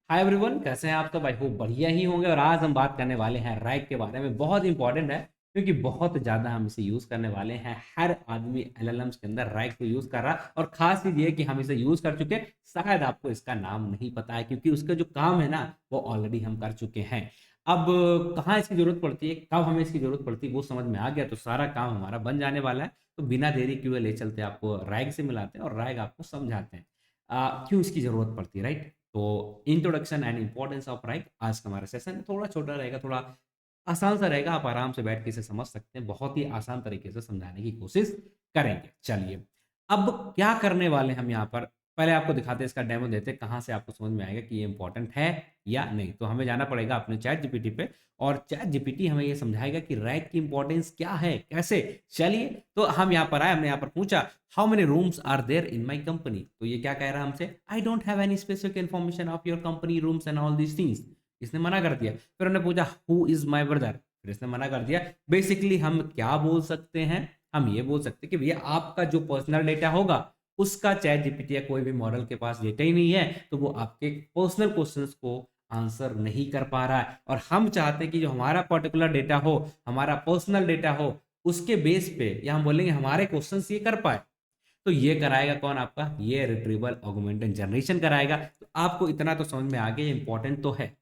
Hi everyone, कैसे हैं आप सब? आई होप बढ़िया ही होंगे। और आज हम बात करने वाले हैं रैग के बारे में। बहुत इंपॉर्टेंट है क्योंकि बहुत ज़्यादा हम इसे यूज़ करने वाले हैं। हर आदमी एलएलएम्स के अंदर रैग को यूज़ कर रहा है और ख़ास चीज़ ये है कि हम इसे यूज़ कर चुके हैं। शायद आपको इसका नाम नहीं पता है क्योंकि उसका जो काम है ना, वो ऑलरेडी हम कर चुके हैं। अब कहाँ इसकी ज़रूरत पड़ती है, कब हमें इसकी ज़रूरत पड़ती है, वो समझ में आ गया तो सारा काम हमारा बन जाने वाला है। तो बिना देरी किए ले चलते हैं आपको रैग से मिलाते हैं और रैग आपको समझाते हैं क्यों इसकी ज़रूरत पड़ती है, राइट? तो introduction and importance of right, आज का हमारा सेशन थोड़ा छोटा रहेगा, थोड़ा आसान सा रहेगा। आप आराम से बैठ के इसे समझ सकते हैं। बहुत ही आसान तरीके से समझाने की कोशिश करेंगे। चलिए, अब क्या करने वाले हम यहाँ पर, पहले आपको दिखाते हैं, इसका डेमो देते हैं, कहाँ से आपको समझ में आएगा कि ये इंपॉर्टेंट है या नहीं। तो हमें जाना पड़ेगा अपने चैट जीपीटी पे और चैट जीपीटी हमें ये समझाएगा कि रैक की इंपॉर्टेंस क्या है, कैसे। चलिए, तो हम यहाँ पर आए, हमने यहाँ पर पूछा how many rooms are there in my company. तो ये क्या कह रहा है हमसे? I don't have any specific information of your company rooms and all these things. इसने मना कर दिया। फिर हमने पूछा हु इज माई ब्रदर, फिर इसने मना कर दिया। बेसिकली हम क्या बोल सकते हैं? हम ये बोल सकते हैं कि भैया आपका जो पर्सनल डेटा होगा उसका चैट जीपीटी या कोई भी मॉडल के पास डेटा ही नहीं है, तो वो आपके पर्सनल क्वेश्चंस को आंसर नहीं कर पा रहा है। और हम चाहते हैं कि जो हमारा पर्टिकुलर डेटा हो, हमारा पर्सनल डेटा हो, उसके बेस पे या हम बोलेंगे हमारे क्वेश्चंस ये कर पाए। तो ये कराएगा कौन? आपका ये रिट्रीवल ऑगमेंटेड जनरेशन कराएगा। तो आपको इतना तो समझ में आ गया, इंपॉर्टेंट तो है।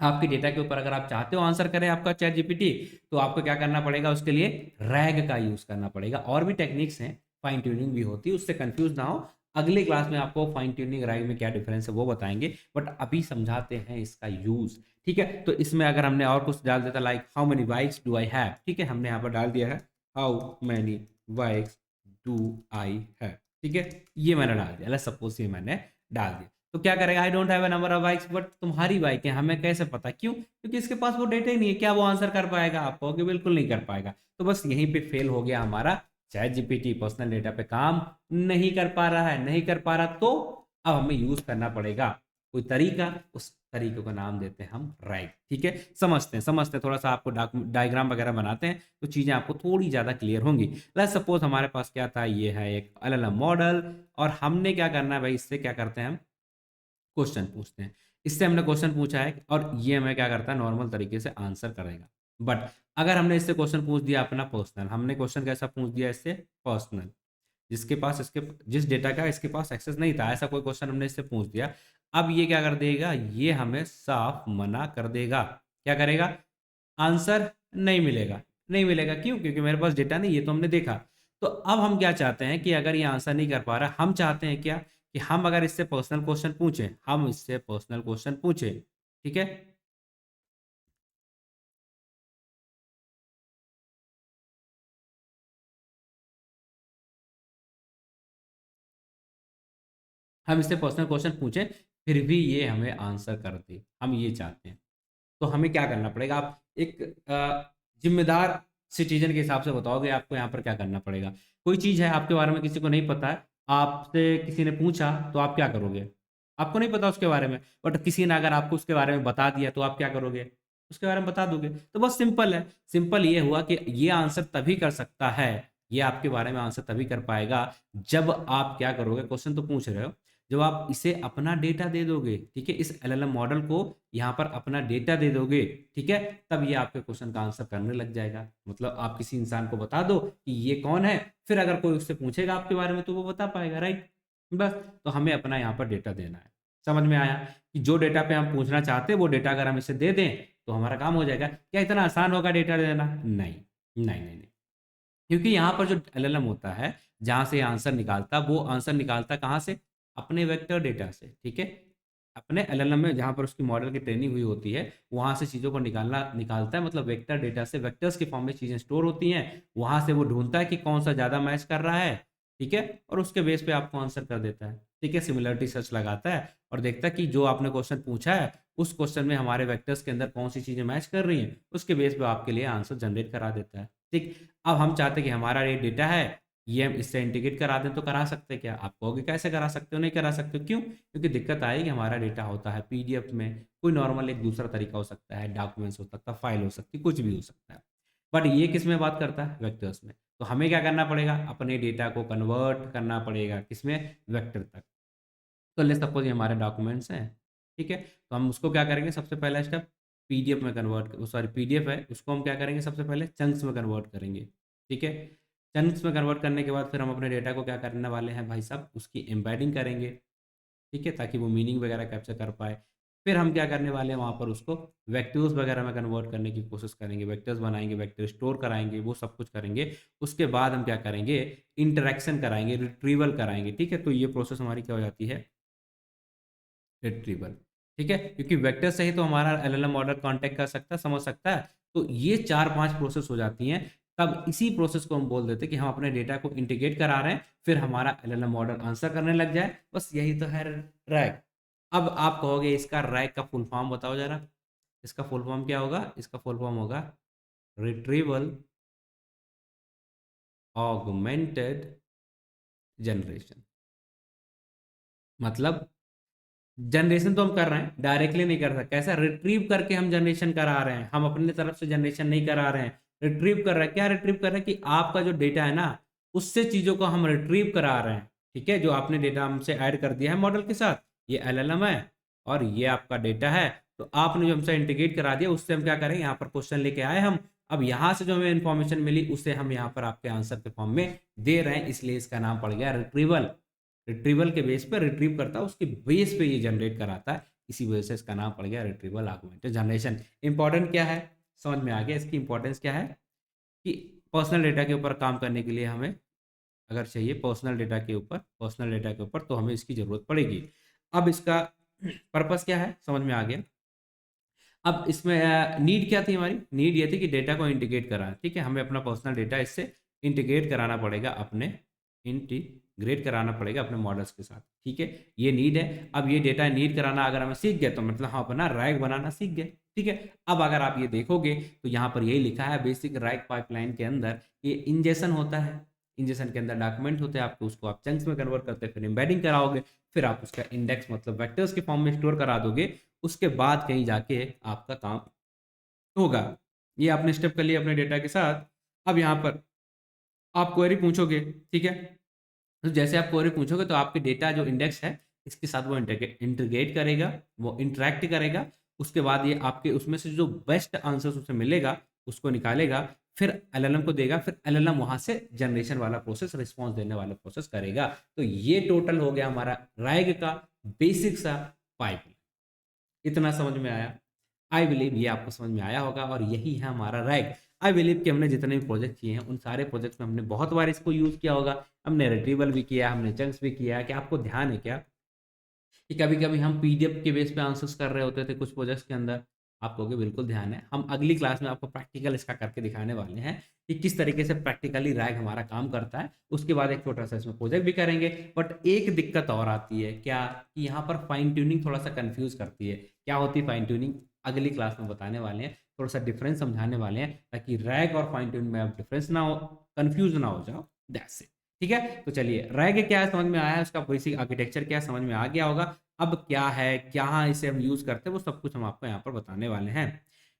आपके डेटा के ऊपर अगर आप चाहते हो आंसर करे आपका चैट जीपीटी, तो आपको क्या करना पड़ेगा? उसके लिए रैग का यूज करना पड़ेगा। और भी टेक्निक्स हैं, फाइन ट्यूनिंग भी होती है, उससे कंफ्यूज ना हो। अगले क्लास में आपको फाइन ट्यूनिंग रैग में क्या डिफरेंस है वो बताएंगे, बट अभी समझाते हैं इसका यूज। ठीक है, तो इसमें अगर हमने और कुछ डाल देता, like how many bikes do I have, ठीक है, हमने यहाँ पर डाल दिया है how many bikes do I have. ठीक है, ये मैंने डाल दिया, सपोज ये मैंने डाल दिया। तो क्या करेगा? आई don't have a number of bikes, but तुम्हारी बाइक है, हमें कैसे पता? क्यों? क्योंकि इसके पास वो डेटा ही नहीं है। क्या वो आंसर कर पाएगा? आप कहोगे बिल्कुल नहीं कर पाएगा। तो बस यहीं पे फेल हो गया हमारा चैट जीपीटी। पर्सनल डेटा पे काम नहीं कर पा रहा है, नहीं कर पा रहा, तो अब हमें यूज करना पड़ेगा कोई तरीका। उस तरीके का नाम देते हैं हम रैग। ठीक है, समझते हैं थोड़ा सा। आपको डायग्राम वगैरह बनाते हैं तो चीजें आपको थोड़ी ज्यादा क्लियर होंगी। लेट्स सपोज हमारे पास क्या था, ये है एक एलएलएम मॉडल, और हमने क्या करना है भाई, इससे क्या करते हैं हम? क्वेश्चन पूछते हैं। इससे हमने क्वेश्चन पूछा है और ये हमें क्या करता है? नॉर्मल तरीके से आंसर करेगा। बट अगर हमने इससे क्वेश्चन पूछ दिया अपना पर्सनल, हमने क्वेश्चन कैसा पूछ दिया इससे? पर्सनल, जिसके पास इसके जिस डेटा का इसके पास एक्सेस नहीं था, ऐसा कोई क्वेश्चन हमने इससे पूछ दिया। अब ये क्या कर देगा? ये हमें साफ मना कर देगा। क्या करेगा? आंसर नहीं मिलेगा। नहीं मिलेगा क्यों? क्योंकि मेरे पास डेटा नहीं, ये तो हमने देखा। तो अब हम क्या चाहते हैं कि अगर ये आंसर नहीं कर पा रहा, हम चाहते हैं क्या कि हम अगर इससे पर्सनल क्वेश्चन पूछें, हम इससे पर्सनल क्वेश्चन पूछें। ठीक है, हम इससे पर्सनल क्वेश्चन पूछें, फिर भी ये हमें आंसर कर दे, हम ये चाहते हैं। तो हमें क्या करना पड़ेगा? आप एक जिम्मेदार सिटीजन के हिसाब से बताओगे आपको यहाँ पर क्या करना पड़ेगा। कोई चीज़ है आपके बारे में किसी को नहीं पता है, आपसे किसी ने पूछा तो आप क्या करोगे? आपको नहीं पता उसके बारे में, बट किसी ने अगर आपको उसके बारे में बता दिया तो आप क्या करोगे? उसके बारे में बता दोगे। तो बस सिंपल है। सिंपल ये हुआ कि ये आंसर तभी कर सकता है, ये आपके बारे में आंसर तभी कर पाएगा जब आप क्या करोगे? क्वेश्चन तो पूछ रहे हो, जब आप इसे अपना डेटा दे दोगे। ठीक है, इस एलएलएम मॉडल को यहाँ पर अपना डेटा दे दोगे। ठीक है, तब ये आपके क्वेश्चन का आंसर करने लग जाएगा। मतलब आप किसी इंसान को बता दो कि ये कौन है, फिर अगर कोई उससे पूछेगा आपके बारे में तो वो बता पाएगा, राइट? बस, तो हमें अपना यहाँ पर डेटा देना है। समझ में आया कि जो डेटा पे हम पूछना चाहते हैं वो डेटा अगर हम इसे दे दें तो हमारा काम हो जाएगा। क्या इतना आसान होगा डेटा देना? नहीं, नहीं। क्योंकि यहाँ पर जो एलएलएम होता है, जहाँ से आंसर निकालता, वो आंसर निकालता कहाँ से? अपने वेक्टर डेटा से। ठीक है, अपने एलएलएम में जहाँ पर उसकी मॉडल की ट्रेनिंग हुई होती है, वहाँ से चीज़ों को निकालता है। मतलब वेक्टर डेटा से, वेक्टर्स के फॉर्म में चीज़ें स्टोर होती हैं, वहाँ से वो ढूंढता है कि कौन सा ज़्यादा मैच कर रहा है। ठीक है, और उसके बेस पे आपको आंसर कर देता है। ठीक है, सिमिलरिटी सर्च लगाता है और देखता है कि जो आपने क्वेश्चन पूछा है उस क्वेश्चन में हमारे वेक्टर्स के अंदर कौन सी चीज़ें मैच कर रही हैं, उसके बेस पे आपके लिए आंसर जनरेट करा देता है। ठीक, अब हम चाहते हैं कि हमारा ये डेटा है, ये हम इससे इंटीग्रेट करा दें, तो करा सकते हैं क्या? आप कहोगे कैसे करा सकते हो? नहीं करा सकते हो। क्यों? क्योंकि दिक्कत आएगी, हमारा डेटा होता है पीडीएफ में, कोई नॉर्मल एक दूसरा तरीका हो सकता है, डॉक्यूमेंट्स हो सकता है, फाइल हो सकती है, कुछ भी हो सकता है। बट ये किस में बात करता है? वेक्टर्स में। तो हमें क्या करना पड़ेगा? अपने डेटा को कन्वर्ट करना पड़ेगा किसमें? वेक्टर तक। तो लेट्स सपोज ये हमारे डॉक्यूमेंट्स हैं, ठीक है, तो हम उसको क्या करेंगे, सबसे पहला स्टेप पीडीएफ में कन्वर्ट, सॉरी पीडीएफ है उसको हम क्या करेंगे, सबसे पहले चंक्स में कन्वर्ट करेंगे। ठीक है, चंक्स में कन्वर्ट करने के बाद फिर हम अपने डेटा को क्या करने वाले हैं भाई साहब, उसकी एम्बेडिंग करेंगे। ठीक है, ताकि वो मीनिंग वगैरह कैप्चर कर पाए। फिर हम क्या करने वाले हैं, वहाँ पर उसको वेक्टर्स वगैरह में कन्वर्ट करने की कोशिश करेंगे, वेक्टर्स बनाएंगे, वेक्टर स्टोर कराएंगे, वो सब कुछ करेंगे। उसके बाद हम क्या करेंगे, इंटरेक्शन कराएंगे, रिट्रीवल कराएंगे। ठीक है, तो ये प्रोसेस हमारी क्या हो जाती है, रिट्रीवल। ठीक है, क्योंकि वेक्टर से ही तो हमारा एलएलएम मॉडल कांटेक्ट कर सकता है, समझ सकता है। तो ये 4-5 प्रोसेस हो जाती हैं। तब इसी प्रोसेस को हम बोल देते हैं कि हम अपने डेटा को इंटीग्रेट करा रहे हैं, फिर हमारा एलएलएम मॉडल आंसर करने लग जाए। बस यही तो है रैग। अब आप कहोगे इसका रैग का फुल फॉर्म बताओ जरा। इसका फुल फॉर्म क्या होगा, इसका फुल फॉर्म होगा रिट्रीवल ऑगमेंटेड जनरेशन। मतलब जनरेशन तो हम कर रहे हैं, डायरेक्टली नहीं कर सकते। कैसा, रिट्रीव करके हम जनरेशन करा रहे हैं, हम अपने तरफ से जनरेशन नहीं करा रहे हैं, रिट्रीव कर रहे हैं। क्या रिट्रीव कर रहे हैं कि आपका जो डेटा है ना, उससे चीजों को हम रिट्रीव करा रहे हैं। ठीक है, जो आपने डेटा हमसे ऐड कर दिया है मॉडल के साथ, ये एलएलएम है और ये आपका डेटा है, तो आपने जो हमसे इंटीग्रेट करा दिया, उससे हम क्या करें, यहाँ पर क्वेश्चन लेके आए हम। अब यहाँ से जो हमें इन्फॉर्मेशन मिली उसे हम यहाँ पर आपके आंसर के फॉर्म में दे रहे हैं, इसलिए इसका नाम पड़ गया रिट्रीवल। रिट्रीवल के बेस पर रिट्रीव करता है, उसके बेस पे ये जनरेट कराता है, इसी वजह से इसका नाम पड़ गया रिट्रीवल ऑगमेंटेड जनरेशन। इंपॉर्टेंट क्या है, समझ में आ गया इसकी इंपॉर्टेंस क्या है, कि पर्सनल डेटा के ऊपर काम करने के लिए हमें अगर चाहिए पर्सनल डेटा के ऊपर तो हमें इसकी ज़रूरत पड़ेगी। अब इसका पर्पस क्या है, समझ में आ गया। अब इसमें नीड क्या थी, हमारी नीड ये थी कि डेटा को इंटीग्रेट कराना। ठीक है, हमें अपना पर्सनल डेटा इससे इंटीग्रेट कराना पड़ेगा, इंटीग्रेट कराना पड़ेगा अपने मॉडल्स के साथ। ठीक है, ये नीड है। अब ये डेटा नीड कराना अगर हमें सीख गए तो मतलब हम अपना रैग बनाना सीख गए। ठीक है, अब अगर आप ये देखोगे तो यहाँ पर यही लिखा है, बेसिक रैग पाइपलाइन के अंदर ये इंजेक्शन होता है। इंजेक्शन के अंदर डॉक्यूमेंट होते हैं, आपको उसको आप चंक्स में कन्वर्ट करते हैं, फिर एम्बेडिंग कराओगे, फिर आप उसका इंडेक्स मतलब वेक्टर्स के फॉर्म में स्टोर करा दोगे। उसके बाद कहीं जाके आपका काम होगा। ये आपने स्टेप कर लिया अपने डेटा के साथ। अब यहाँ पर आप क्वेरी पूछोगे। ठीक है, तो जैसे आप क्वेरी पूछोगे तो आपके डेटा जो इंडेक्स है इसके साथ वो इंटीग्रेट करेगा, वो इंटरेक्ट करेगा। उसके बाद ये आपके उसमें से जो बेस्ट आंसर उसे मिलेगा उसको निकालेगा, फिर एलएलएम को देगा, फिर एलएलएम वहां से जनरेशन वाला प्रोसेस, रिस्पॉन्स देने वाला प्रोसेस करेगा। तो ये टोटल हो गया हमारा रैग का बेसिक सा पाइप। इतना समझ में आया? आई बिलीव ये आपको समझ में आया होगा और यही है हमारा रैग। आई बिलीव कि हमने जितने भी प्रोजेक्ट किए हैं उन सारे प्रोजेक्ट्स में हमने बहुत बार इसको यूज़ किया होगा। हमने रिट्रीवल भी किया, हमने चंक्स भी किया। कि आपको ध्यान है क्या कि कभी-कभी हम पीडीएफ के बेस पे आंसर्स कर रहे होते थे कुछ प्रोजेक्ट्स के अंदर? आप कहोगे बिल्कुल ध्यान है। हम अगली क्लास में आपको प्रैक्टिकल इसका करके दिखाने वाले हैं कि किस तरीके से प्रैक्टिकली रैग हमारा काम करता है। उसके बाद एक छोटा-सा इसमें प्रोजेक्ट भी करेंगे। बट एक दिक्कत और आती है, क्या? कि यहाँ पर फाइन ट्यूनिंग थोड़ा-सा कन्फ्यूज़ करती है। क्या होती है फाइन ट्यूनिंग? अगली क्लास में बताने वाले हैं। थोड़ा-सा डिफरेंस समझाने वाले हैं ताकि रैग और फाइन ट्यूनिंग में आप डिफरेंस ना हो, कन्फ्यूज़ ना हो जाओ, दैट्स इट। ठीक है? तो चलिए रैग क्या है समझ में आया है, उसका बेसिक आर्किटेक्चर क्या है समझ में आ गया होगा। अब क्या है, क्या इसे हम यूज़ करते हैं, वो सब कुछ हम आपको यहाँ पर बताने वाले हैं।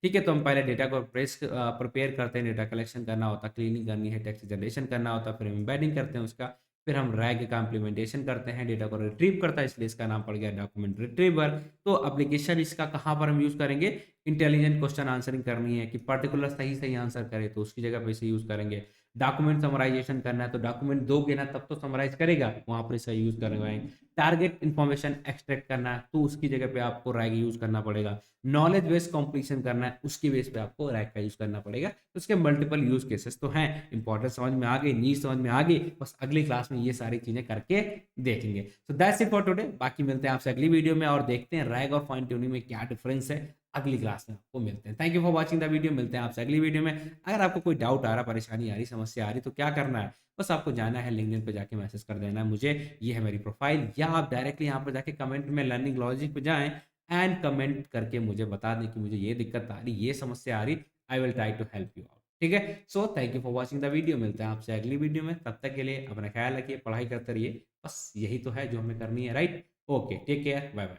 ठीक है, तो हम पहले डेटा को प्रिपेयर करते हैं, डेटा कलेक्शन करना होता है, क्लीनिंग करनी है, टेक्स्ट जनरेशन करना होता है, फिर हम एम्बेडिंग करते हैं उसका, फिर हम रैग का इम्प्लीमेंटेशन करते हैं, डेटा को रिट्रीव करता है, इसलिए इसका नाम पड़ गया डॉक्यूमेंट रिट्रीवर। तो एप्लीकेशन इसका कहाँ पर हम यूज़ करेंगे? इंटेलिजेंट क्वेश्चन आंसरिंग करनी है कि पर्टिकुलर सही आंसर करे तो उसकी जगह पे इसे यूज़ करेंगे। डॉक्यूमेंट समराइजेशन करना है तो डॉक्यूमेंट दोगे ना तब तो समराइज करेगा, वहाँ पर इसे यूज़ करवाएंगे। टारगेट इन्फॉर्मेशन एक्सट्रैक्ट करना है तो उसकी जगह पे आपको रैग यूज़ करना पड़ेगा। नॉलेज बेस्ड कॉम्पिटिशन करना है उसकी बेस पे आपको रैग का यूज़ करना पड़ेगा। तो उसके मल्टीपल यूज़ केसेस तो हैं। इंपॉर्टेंट समझ में आ गई, नीड समझ में आ गई, बस अगली क्लास में ये सारी चीज़ें करके देखेंगे। So that's it for today. बाकी मिलते हैं आपसे अगली वीडियो में और देखते हैं रैग और फाइन ट्यूनिंग में क्या डिफरेंस है। अगली क्लास में आपको मिलते हैं। Thank you for watching the video. मिलते हैं आपसे अगली वीडियो में। अगर आपको कोई डाउट आ रहा, परेशानी आ रही, समस्या आ रही तो क्या करना है, बस आपको जाना है लिंक्डइन पे जाके मैसेज कर देना है मुझे, ये है मेरी प्रोफाइल, या आप डायरेक्टली यहाँ पर जाके कमेंट में लर्निंग लॉजिक पे जाएँ एंड कमेंट करके मुझे बता दें कि मुझे ये दिक्कत आ रही, ये समस्या आ रही। I will try to help you out. ठीक है, so thank you for watching the video. मिलते हैं आपसे अगली वीडियो में। तब तक के लिए अपना ख्याल रखिए, पढ़ाई करते रहिए, बस यही तो है जो हमें करनी है, right? Okay, take care, bye bye.